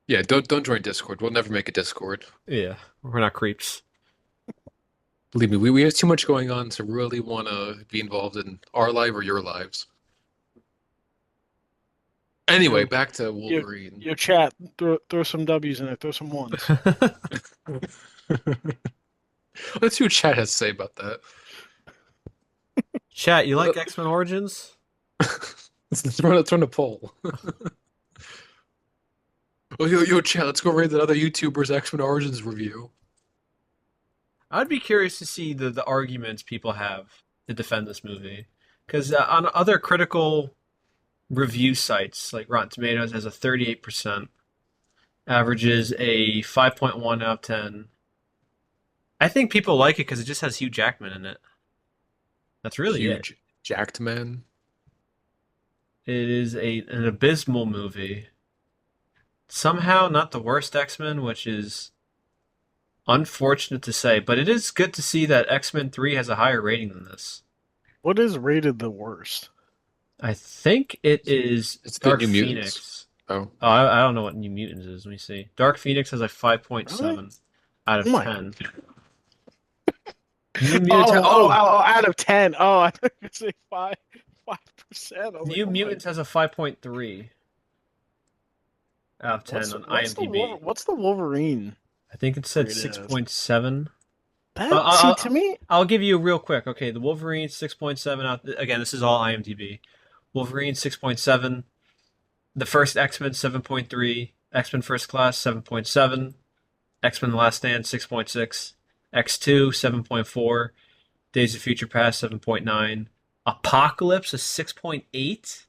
Yeah, don't join Discord. We'll never make a Discord. Yeah, we're not creeps. Believe me, we have too much going on to really want to be involved in our life or your lives. Anyway, back to Wolverine. your chat throw some W's in there, throw some ones. Let's see what chat has to say about that. Chat, you like X-Men Origins? Let's run a poll. Oh, yo, chat, let's go rate that other YouTuber's X-Men Origins review. I'd be curious to see the arguments people have to defend this movie. Because on other critical review sites, like Rotten Tomatoes has a 38%, averages a 5.1 out of 10. I think people like it because it just has Hugh Jackman in it. That's really it. Huge jacked man. It is an abysmal movie. Somehow not the worst X-Men, which is unfortunate to say, but it is good to see that X-Men 3 has a higher rating than this. What is rated the worst? I think it is It's the Dark New Mutants. Phoenix. Oh, Oh, I don't know what New Mutants is. Let me see. Dark Phoenix has a Really? 5.7 out Oh of my. 10. New Mutants. Oh, oh, oh, out of 10. Oh, I thought you were saying 5%. I was like, New oh my. Mutants has a 5.3 out of 10 on IMDb. What's the Wolverine I think it said rated as? 6.7. That see to me. I'll give you real quick. Okay, the Wolverine 6.7 out. Again, this is all IMDb. Wolverine 6.7. The first X-Men 7.3. X-Men First Class 7.7. X-Men The Last Stand 6.6. X2 7.4. Days of Future Past 7.9. Apocalypse is 6.8.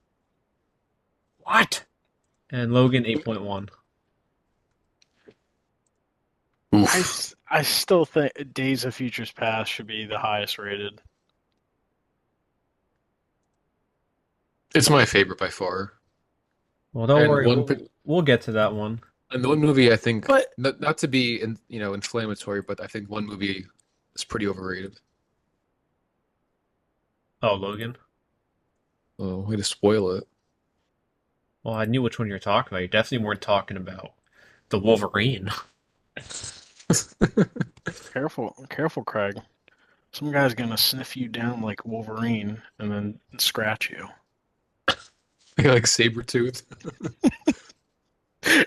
What? And Logan 8.1. oof. I still think Days of Futures Past should be the highest rated. It's my favorite by far. Well, don't And worry. We'll get to that one. and the one movie I think, But not to be inflammatory, but I think one movie is pretty overrated. Oh, Logan. Oh, way to spoil it. Well, I knew which one you were talking about. You definitely weren't talking about the Wolverine. careful, Craig. Some guy's gonna sniff you down like Wolverine and then scratch you. Like Sabretooth.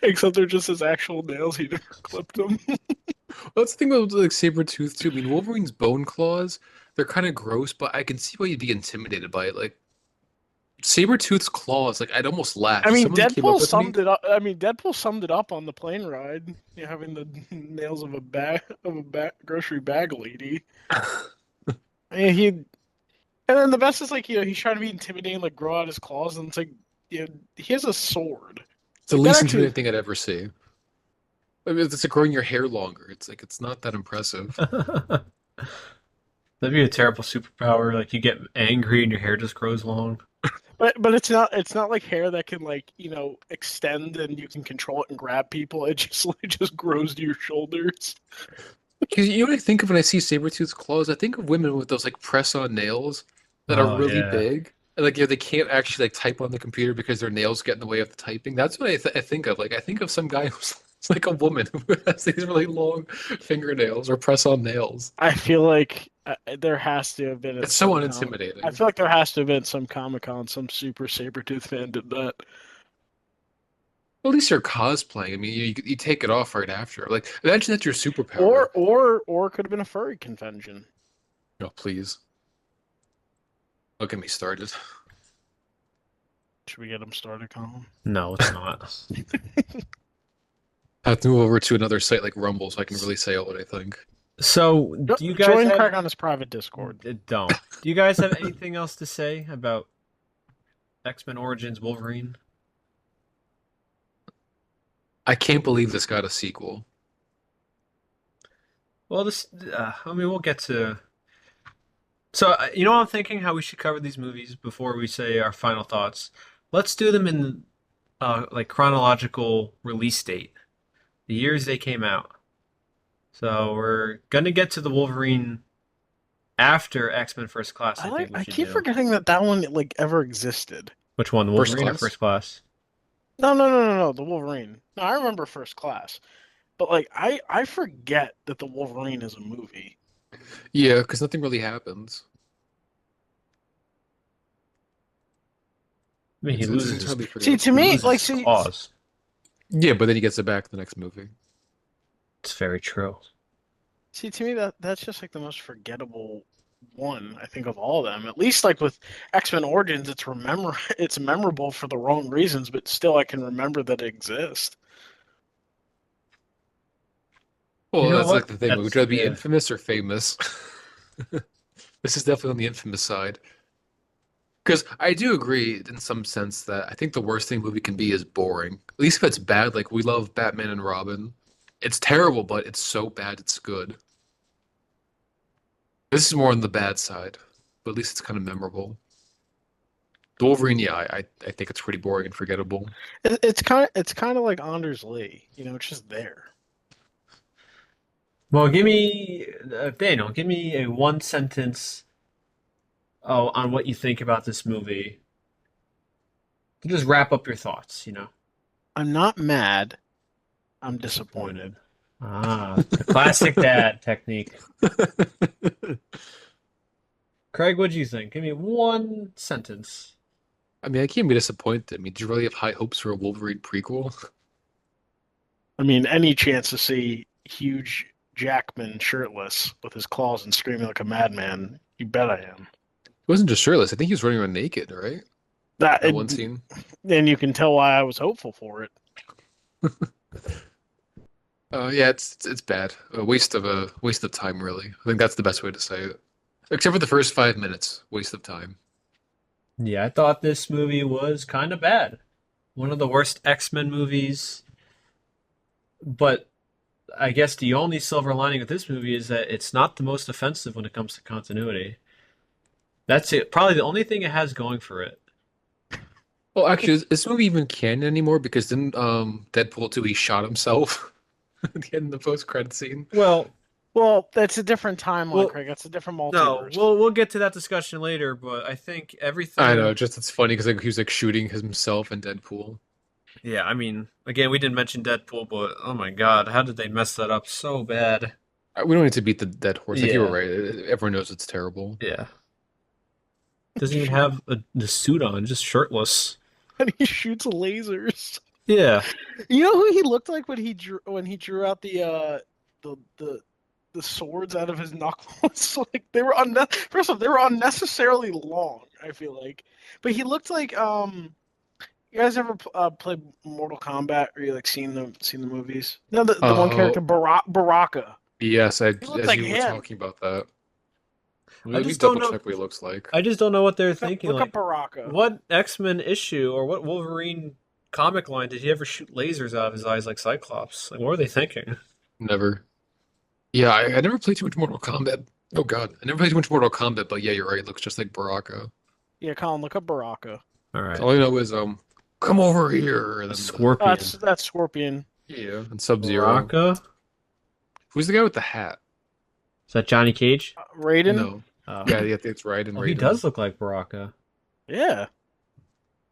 Except they're just his actual nails. He never clipped them. Well, that's the thing about like Sabretooth too. I mean, Wolverine's bone claws, they're kind of gross, but I can see why you'd be intimidated by it. Like Sabretooth's claws, like I'd almost laugh. I If mean, someone came up Deadpool with me, summed it up. I mean, Deadpool summed it up on the plane ride. You know, having the nails of a grocery bag lady. I mean, and then the best is like he's trying to be intimidating, like grow out his claws, and it's like he has a sword. it's the Like that least actually. intimidating thing I'd ever see. I mean, it's like growing your hair longer. It's like it's not that impressive. That'd be a terrible superpower. Like you get angry and your hair just grows long. But it's not like hair that can like extend and you can control it and grab people. It just grows to your shoulders. Because you know what I think of when I see Sabretooth's claws? I think of women with those like press-on nails that are Oh really yeah. big. And, like they can't actually like type on the computer because their nails get in the way of the typing. That's what I think of. Like I think of some guy who's it's like a woman who has these really long fingernails or press-on nails. I feel like there has to have been at It's so some I unintimidating. feel like there has to have been some Comic-Con, some Super Sabretooth fan did that. At least you're cosplaying. I mean, you take it off right after. Like imagine that's your superpower. Or it could have been a furry convention. No, please. Don't get me started. Should we get them started, Colin? No, it's not. I have to move over to another site like Rumble so I can really say out what I think. So, do you guys Join have? Craig on his private Discord. Don't. Do you guys have anything else to say about X-Men Origins Wolverine? I can't believe this got a sequel. Well, I mean, we'll get to. So, you know what I'm thinking? How we should cover these movies before we say our final thoughts. Let's do them in like chronological release date, the years they came out. So we're gonna get to the Wolverine after X-Men First Class. I think we I should keep do. forgetting that one like ever existed. Which one, the First Wolverine or Class? First Class? No, the Wolverine. No, I remember First Class. But like I forget that the Wolverine is a movie. Yeah, because nothing really happens. I mean, he It's loses his entirely See, to he me, loses like, his see, claws. Yeah, but then he gets it back in the next movie. It's very true. to me that's just like the most forgettable one I think of all of them. At least like with X-Men Origins, it's memorable for the wrong reasons, but still I can remember that it exists. You Well, know that's what? like the thing. Would That's you rather be yeah. infamous or famous? This is definitely on the infamous side. Because I do agree in some sense that I think the worst thing a movie can be is boring. At least if it's bad, like we love Batman and Robin. It's terrible, but it's so bad it's good. This is more on the bad side, but at least it's kind of memorable. The Wolverine, yeah, I think it's pretty boring and forgettable. It's kind of like Anders Lee. It's just there. Well, give me Daniel. Give me a one sentence on what you think about this movie. Just wrap up your thoughts. I'm not mad. I'm disappointed. Disappointed. The classic dad technique. Craig, what do you think? Give me one sentence. I mean, I can't be disappointed. I mean, do you really have high hopes for a Wolverine prequel? He I mean, any chance to see huge Jackman shirtless with his claws and screaming like a madman, you bet I am. wasn't just shirtless. I think he was running around naked, right? That That one scene. and you can tell why I was hopeful for it. Yeah, it's bad. A waste of time, really. I think that's the best way to say it. Except for the first 5 minutes, waste of time. Yeah, I thought this movie was kind of bad. One of the worst X-Men movies. But I guess the only silver lining of this movie is that it's not the most offensive when it comes to continuity. That's it. Probably the only thing it has going for it. Well, actually, is this movie even canon anymore? Because didn't Deadpool 2 he shot himself at the end of the post-credit scene? Well, Well, that's a different timeline, well, Craig. That's a different no, multiverse. we'll get to that discussion later, but I think I know, everything. just it's funny because like, he was like shooting himself in Deadpool. Yeah, I mean, again, we didn't mention Deadpool, but oh my God, how did they mess that up so bad? We don't need to beat the dead horse. Like you were Yeah, right. Everyone knows it's terrible. yeah. Doesn't even have the suit on, just shirtless. And he shoots lasers. Yeah. You know who he looked like when he drew out the swords out of his knuckles? Like they were first off, they were unnecessarily long, I feel like. But he looked like you guys ever played Mortal Kombat or you like seen the movies? No, the one Oh, character Baraka. yes, He looked as like you were him. talking about that. I Let me just don't double know. check what he looks like. I just don't know what they're thinking. Look up Like, Baraka. what X-Men issue or what Wolverine comic line did he ever shoot lasers out of his eyes like Cyclops? Like, what were they thinking? Never. Yeah, I never played too much Mortal Kombat. Oh God, I never played too much Mortal Kombat, but yeah, you're right. It looks just like Baraka. Yeah, Colin, look up Baraka. All right. All I know is come over here, and A then scorpion. That's Scorpion. yeah, and Sub-Zero. Baraka? Who's the guy with the hat? Is that Johnny Cage? Raiden. No. Oh. Yeah, it's Raiden. Oh, he Raiden. does look like Baraka. Yeah.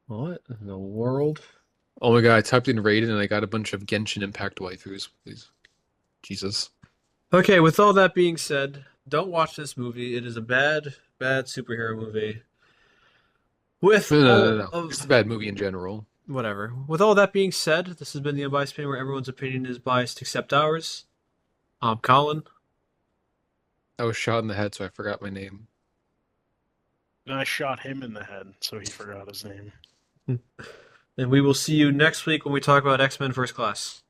What in the world? Oh my God, I typed in Raiden and I got a bunch of Genshin Impact waifus. Please, Jesus. Okay, with all that being said, don't watch this movie. It is a bad, bad superhero movie. With No, no, all no, no. of It's a bad movie in general. whatever. With all that being said, this has been the Unbiased Opinion, where everyone's opinion is biased except ours. I'm Colin. I was shot in the head, so I forgot my name. And I shot him in the head, so he forgot his name. And we will see you next week when we talk about X-Men First Class.